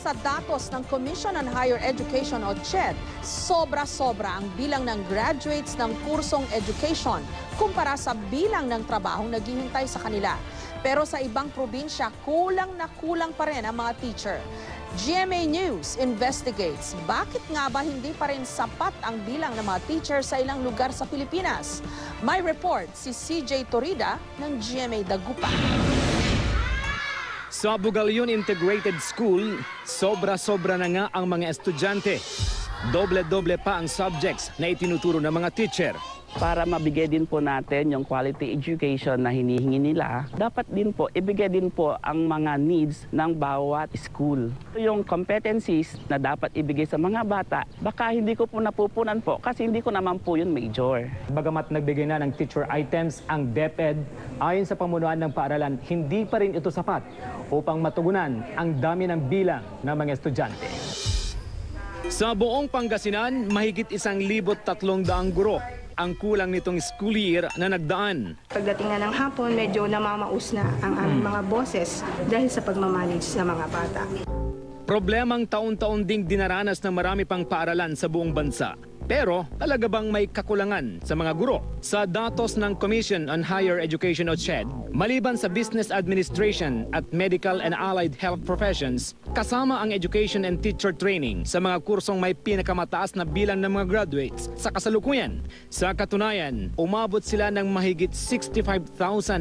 sa datos ng Commission on Higher Education o CHED, sobra-sobra ang bilang ng graduates ng kursong education kumpara sa bilang ng trabahong naghihintay sa kanila. Pero sa ibang probinsya, kulang na kulang pa rin ang mga teacher. GMA News investigates bakit nga ba hindi pa rin sapat ang bilang ng mga teacher sa ilang lugar sa Pilipinas. May report si CJ Torida ng GMA Dagupan. Sa Bugalyon Integrated School, sobra-sobra na nga ang mga estudyante. Doble-doble pa ang subjects na itinuturo ng mga teacher. Para mabigay din po natin yung quality education na hinihingi nila, dapat din po ibigay din po ang mga needs ng bawat school. Yung competencies na dapat ibigay sa mga bata, baka hindi ko po napupunan po kasi hindi ko naman po yun major. Bagamat nagbigay na ng teacher items ang DepEd, ayon sa pamunuan ng paaralan, hindi pa rin ito sapat upang matugunan ang dami ng bilang ng mga estudyante. Sa buong Pangasinan, mahigit 1,300 guro ang kulang nitong school year na nagdaan. Pagdating na ng hapon, medyo namamaus na ang aming mga boses dahil sa pagmamanage sa mga bata. Problemang taon-taon ding dinaranas ng marami pang paaralan sa buong bansa. Pero talaga bang may kakulangan sa mga guro? Sa datos ng Commission on Higher Education o CHED, maliban sa Business Administration at Medical and Allied Health Professions, kasama ang Education and Teacher Training sa mga kursong may pinakamataas na bilang ng mga graduates sa kasalukuyan. Sa katunayan, umabot sila ng mahigit 65,000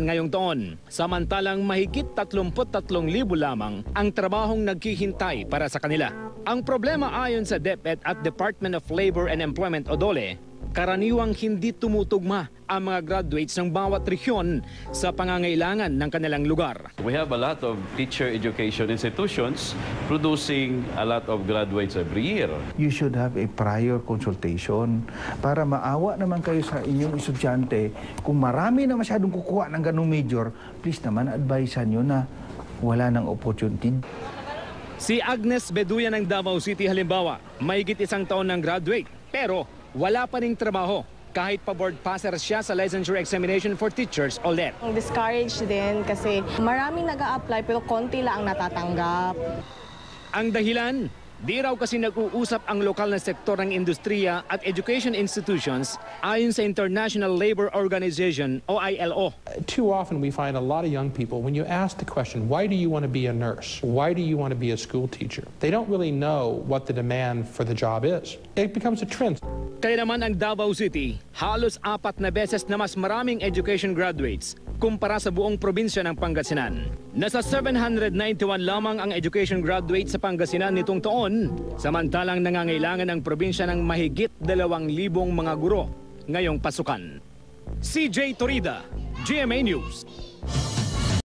ngayong taon. Samantalang mahigit 33,000 lamang ang trabahong naghihintay para sa kanila. Ang problema ayon sa DepEd at Department of Labor and Employment o DOLE, karaniwang hindi tumutugma ang mga graduates ng bawat rehiyon sa pangangailangan ng kanilang lugar. We have a lot of teacher education institutions producing a lot of graduates every year. You should have a prior consultation para maawa naman kayo sa inyong estudyante. Kung marami na masyadong kukuha ng ganung major, please naman advisean nyo na wala ng opportunity. Si Agnes Beduya ng Davao City halimbawa, mahigit 1 taon ng graduate, pero wala pa ring trabaho kahit pa board passer siya sa licensure examination for teachers o LET. Discouraged din kasi maraming nag-a-apply pero konti lang ang natatanggap. Ang dahilan, di raw kasi nag-uusap ang lokal na sektor ng industriya at education institutions ayon sa International Labor Organization o ILO. Too often we find a lot of young people, when you ask the question, why do you want to be a nurse? Why do you want to be a school teacher? They don't really know what the demand for the job is. It becomes a trend. Kaya naman ang Davao City, halos 4 na beses na mas maraming education graduates kumpara sa buong probinsya ng Pangasinan. Nasa 791 lamang ang education graduates sa Pangasinan nitong taon, samantalang nangangailangan ang probinsya ng mahigit 2,000 mga guro ngayong pasukan. CJ Torida, GMA News.